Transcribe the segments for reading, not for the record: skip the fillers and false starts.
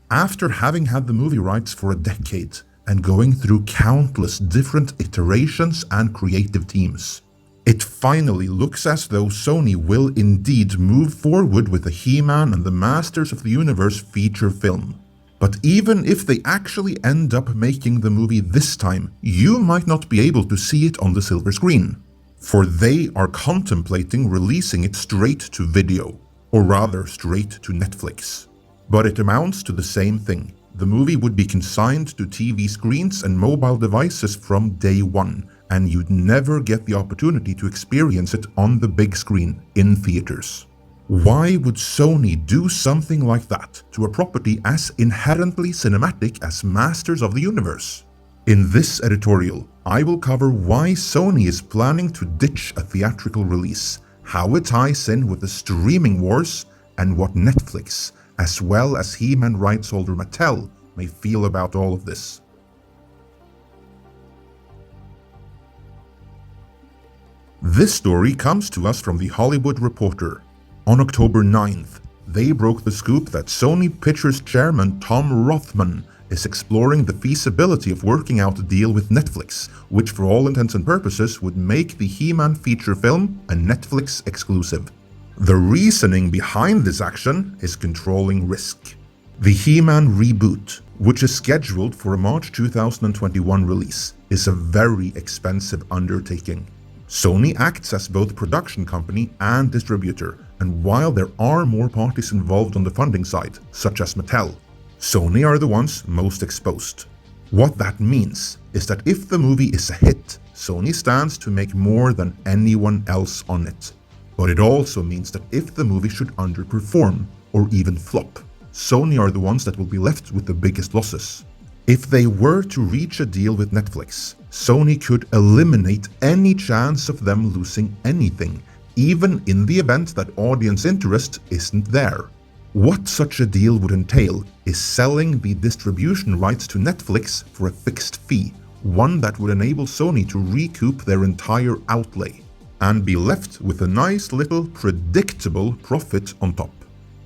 After having had the movie rights for a decade and going through countless different iterations and creative teams, it finally looks as though Sony will indeed move forward with the He-Man and the Masters of the Universe feature film. But even if they actually end up making the movie this time, you might not be able to see it on the silver screen, for they are contemplating releasing it straight to video, or rather straight to Netflix. But it amounts to the same thing. The movie would be consigned to TV screens and mobile devices from day one, and you'd never get the opportunity to experience it on the big screen in theaters. Why would Sony do something like that to a property as inherently cinematic as Masters of the Universe? In this editorial, I will cover why Sony is planning to ditch a theatrical release, how it ties in with the streaming wars, and what Netflix, as well as He-Man rights holder Mattel, may feel about all of this. This story comes to us from The Hollywood Reporter. On October 9th, they broke the scoop that Sony Pictures chairman Tom Rothman is exploring the feasibility of working out a deal with Netflix, which for all intents and purposes would make the He-Man feature film a Netflix exclusive. The reasoning behind this action is controlling risk. The He-Man reboot, which is scheduled for a March 2021 release, is a very expensive undertaking. Sony acts as both production company and distributor, and while there are more parties involved on the funding side, such as Mattel, Sony are the ones most exposed. What that means is that if the movie is a hit, Sony stands to make more than anyone else on it. But it also means that if the movie should underperform, or even flop, Sony are the ones that will be left with the biggest losses. If they were to reach a deal with Netflix, Sony could eliminate any chance of them losing anything, even in the event that audience interest isn't there. What such a deal would entail is selling the distribution rights to Netflix for a fixed fee, one that would enable Sony to recoup their entire outlay, and be left with a nice little predictable profit on top.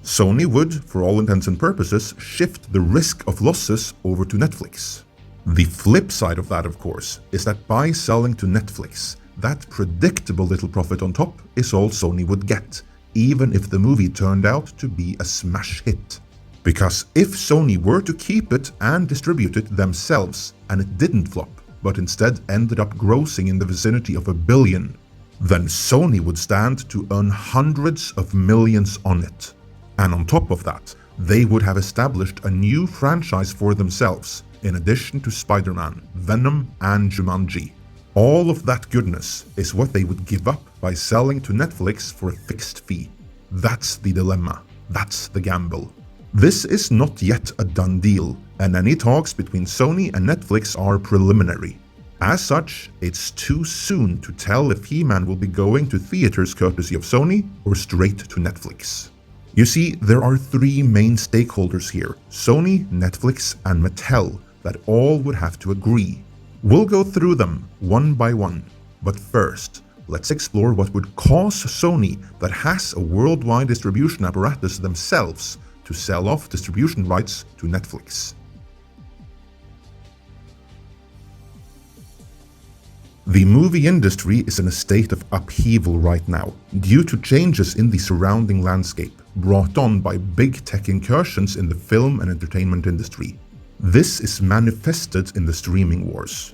Sony would, for all intents and purposes, shift the risk of losses over to Netflix. The flip side of that, of course, is that by selling to Netflix, that predictable little profit on top is all Sony would get, even if the movie turned out to be a smash hit. Because if Sony were to keep it and distribute it themselves, and it didn't flop, but instead ended up grossing in the vicinity of $1 billion, then Sony would stand to earn hundreds of millions on it. And on top of that, they would have established a new franchise for themselves, in addition to Spider-Man, Venom, and Jumanji. All of that goodness is what they would give up by selling to Netflix for a fixed fee. That's the dilemma. That's the gamble. This is not yet a done deal, and any talks between Sony and Netflix are preliminary. As such, it's too soon to tell if He-Man will be going to theaters courtesy of Sony or straight to Netflix. You see, there are three main stakeholders here, Sony, Netflix, and Mattel, that all would have to agree. We'll go through them one by one, but first, let's explore what would cause Sony, that has a worldwide distribution apparatus themselves, to sell off distribution rights to Netflix. The movie industry is in a state of upheaval right now, due to changes in the surrounding landscape, brought on by big tech incursions in the film and entertainment industry. This is manifested in the streaming wars.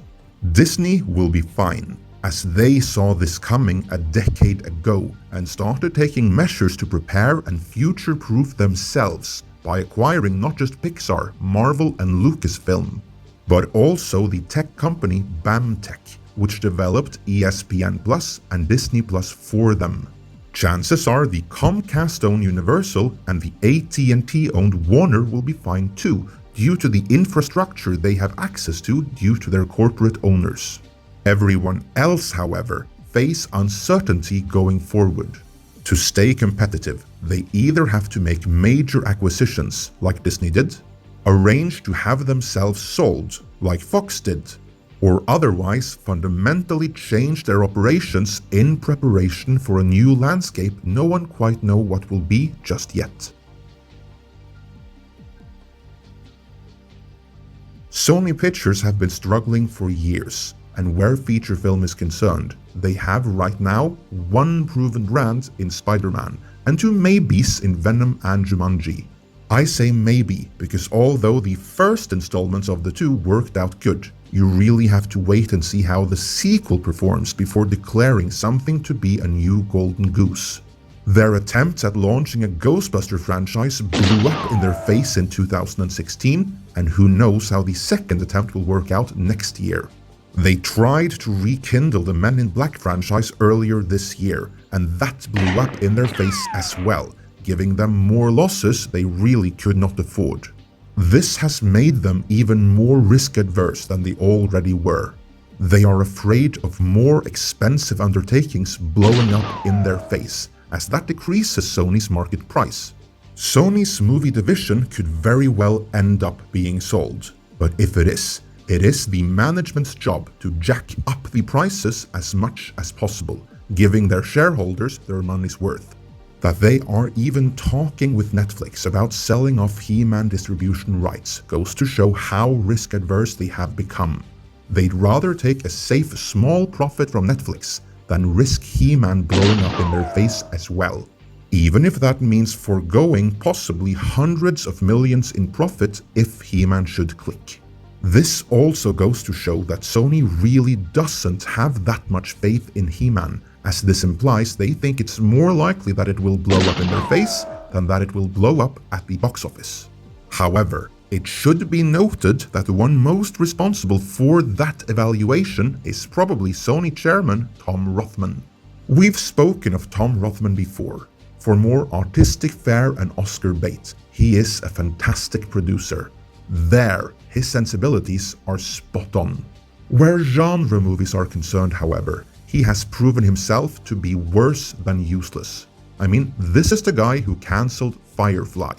Disney will be fine, as they saw this coming a decade ago and started taking measures to prepare and future-proof themselves by acquiring not just Pixar, Marvel, and Lucasfilm, but also the tech company BAMTech, which developed ESPN Plus and Disney Plus for them. Chances are the Comcast-owned Universal and the AT&T-owned Warner will be fine too, due to the infrastructure they have access to due to their corporate owners. Everyone else, however, face uncertainty going forward. To stay competitive, they either have to make major acquisitions, like Disney did, arrange to have themselves sold, like Fox did, or otherwise fundamentally change their operations in preparation for a new landscape no one quite know what will be just yet. Sony Pictures have been struggling for years, and where feature film is concerned, they have right now one proven brand in Spider-Man and two maybes in Venom and Jumanji. I say maybe because although the first installments of the two worked out good, you really have to wait and see how the sequel performs before declaring something to be a new golden goose. Their attempts at launching a Ghostbuster franchise blew up in their face in 2016, and who knows how the second attempt will work out next year. They tried to rekindle the Men in Black franchise earlier this year, and that blew up in their face as well, giving them more losses they really could not afford. This has made them even more risk-averse than they already were. They are afraid of more expensive undertakings blowing up in their face, as that decreases Sony's market price. Sony's movie division could very well end up being sold, but if it is the management's job to jack up the prices as much as possible, giving their shareholders their money's worth. That they are even talking with Netflix about selling off He-Man distribution rights goes to show how risk-adverse they have become. They'd rather take a safe small profit from Netflix than risk He-Man blowing up in their face as well, even if that means foregoing possibly hundreds of millions in profit if He-Man should click. This also goes to show that Sony really doesn't have that much faith in He-Man, as this implies they think it's more likely that it will blow up in their face than that it will blow up at the box office. However, it should be noted that the one most responsible for that evaluation is probably Sony chairman Tom Rothman. We've spoken of Tom Rothman before. For more artistic fare and Oscar bait, he is a fantastic producer. There, his sensibilities are spot on. Where genre movies are concerned, however, he has proven himself to be worse than useless. I mean, this is the guy who cancelled Firefly.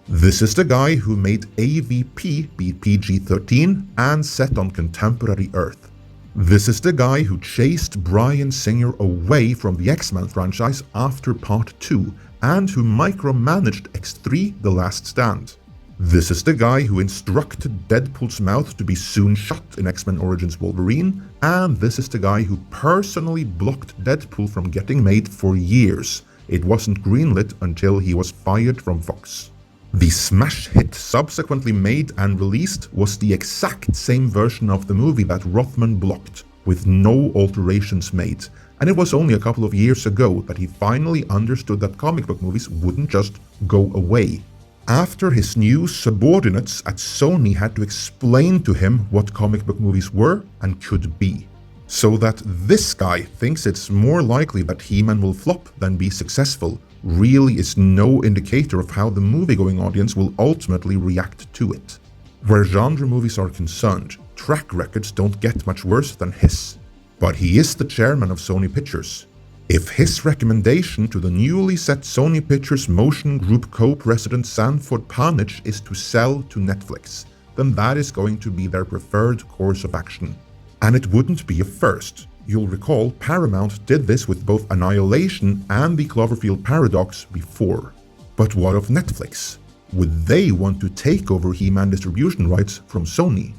This is the guy who made AVP be PG-13 and set on contemporary Earth. This is the guy who chased Bryan Singer away from the X-Men franchise after Part 2 and who micromanaged X3 The Last Stand. This is the guy who instructed Deadpool's mouth to be soon shut in X-Men Origins Wolverine, and this is the guy who personally blocked Deadpool from getting made for years. It wasn't greenlit until he was fired from Fox. The smash hit subsequently made and released was the exact same version of the movie that Rothman blocked, with no alterations made, and it was only a couple of years ago that he finally understood that comic book movies wouldn't just go away. After his new subordinates at Sony had to explain to him what comic book movies were and could be. So that this guy thinks it's more likely that He-Man will flop than be successful really is no indicator of how the movie-going audience will ultimately react to it. Where genre movies are concerned, track records don't get much worse than his. But he is the chairman of Sony Pictures. If his recommendation to the newly set Sony Pictures Motion Group co-president Sanford Panich is to sell to Netflix, then that is going to be their preferred course of action. And it wouldn't be a first. You'll recall Paramount did this with both Annihilation and the Cloverfield Paradox before. But what of Netflix? Would they want to take over He-Man distribution rights from Sony?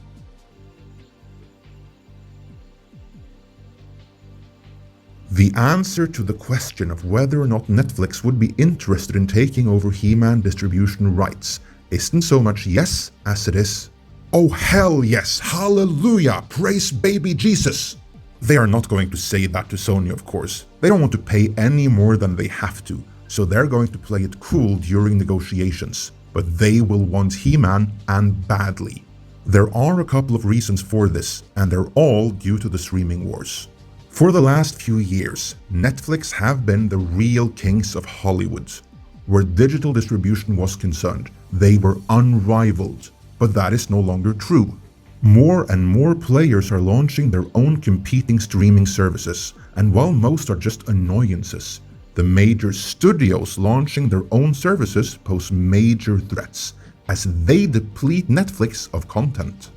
The answer to the question of whether or not Netflix would be interested in taking over He-Man distribution rights isn't so much yes as it is, "Oh hell yes, hallelujah, praise baby Jesus." They are not going to say that to Sony, of course. They don't want to pay any more than they have to, so they're going to play it cool during negotiations. But they will want He-Man, and badly. There are a couple of reasons for this, and they're all due to the streaming wars. For the last few years, Netflix have been the real kings of Hollywood. Where digital distribution was concerned, they were unrivaled, but that is no longer true. More and more players are launching their own competing streaming services, and while most are just annoyances, the major studios launching their own services pose major threats, as they deplete Netflix of content.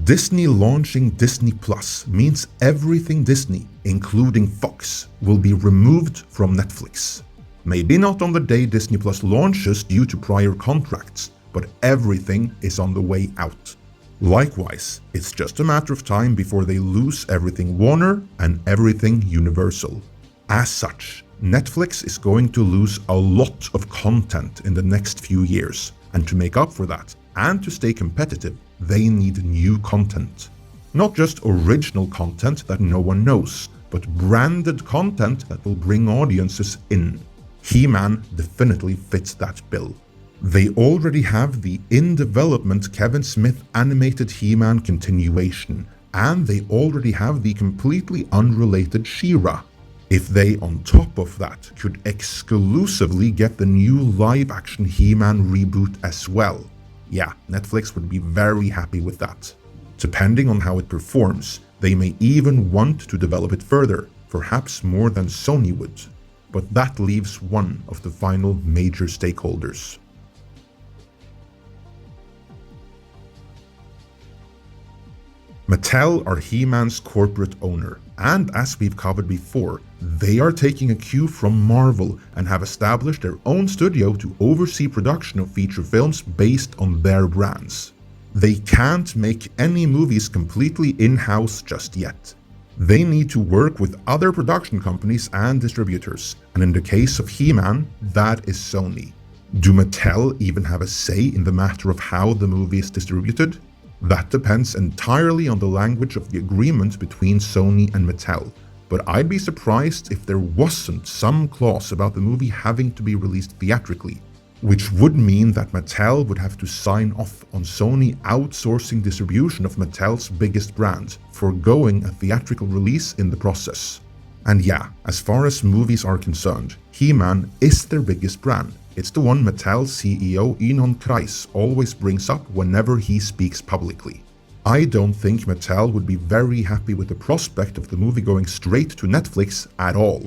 Disney launching Disney Plus means everything Disney, including Fox, will be removed from Netflix. Maybe not on the day Disney Plus launches due to prior contracts, but everything is on the way out. Likewise, it's just a matter of time before they lose everything Warner and everything Universal. As such, Netflix is going to lose a lot of content in the next few years, and to make up for that, and to stay competitive, they need new content. Not just original content that no one knows, but branded content that will bring audiences in. He-Man definitely fits that bill. They already have the in-development Kevin Smith animated He-Man continuation, and they already have the completely unrelated She-Ra. If they, on top of that, could exclusively get the new live-action He-Man reboot as well, yeah, Netflix would be very happy with that. Depending on how it performs, they may even want to develop it further, perhaps more than Sony would. But that leaves one of the final major stakeholders. Mattel are He-Man's corporate owner, and as we've covered before, they are taking a cue from Marvel and have established their own studio to oversee production of feature films based on their brands. They can't make any movies completely in-house just yet. They need to work with other production companies and distributors, and in the case of He-Man, that is Sony. Do Mattel even have a say in the matter of how the movie is distributed? That depends entirely on the language of the agreement between Sony and Mattel, but I'd be surprised if there wasn't some clause about the movie having to be released theatrically, which would mean that Mattel would have to sign off on Sony outsourcing distribution of Mattel's biggest brand, foregoing a theatrical release in the process. And yeah, as far as movies are concerned, He-Man is their biggest brand. It's the one Mattel CEO Ynon Kreiz always brings up whenever he speaks publicly. I don't think Mattel would be very happy with the prospect of the movie going straight to Netflix at all.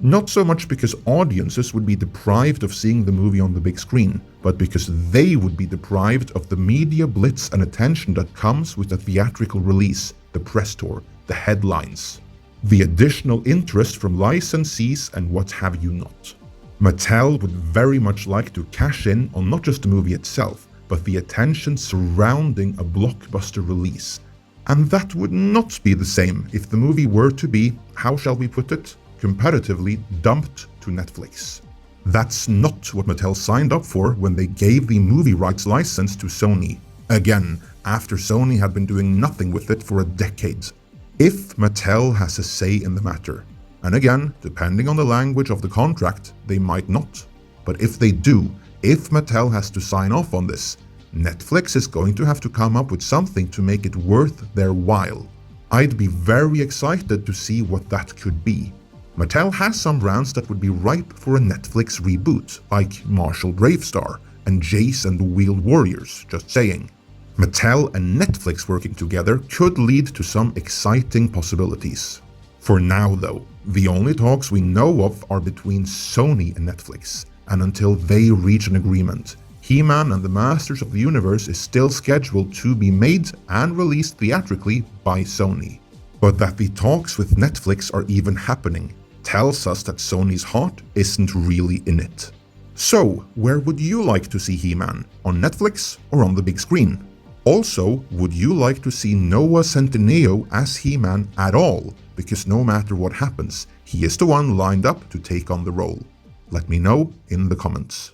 Not so much because audiences would be deprived of seeing the movie on the big screen, but because they would be deprived of the media blitz and attention that comes with a theatrical release, the press tour, the headlines, the additional interest from licensees and what have you not. Mattel would very much like to cash in on not just the movie itself, but the attention surrounding a blockbuster release. And that would not be the same if the movie were to be, how shall we put it, competitively dumped to Netflix. That's not what Mattel signed up for when they gave the movie rights license to Sony. Again, after Sony had been doing nothing with it for a decade. If Mattel has a say in the matter, and again, depending on the language of the contract, they might not. But if they do, if Mattel has to sign off on this, Netflix is going to have to come up with something to make it worth their while. I'd be very excited to see what that could be. Mattel has some brands that would be ripe for a Netflix reboot, like Marshall Bravestar and Jace and the Wheeled Warriors, just saying. Mattel and Netflix working together could lead to some exciting possibilities. For now though, the only talks we know of are between Sony and Netflix, and until they reach an agreement, He-Man and the Masters of the Universe is still scheduled to be made and released theatrically by Sony. But that the talks with Netflix are even happening tells us that Sony's heart isn't really in it. So, where would you like to see He-Man? On Netflix or on the big screen? Also, would you like to see Noah Centineo as He-Man at all? Because no matter what happens, he is the one lined up to take on the role. Let me know in the comments.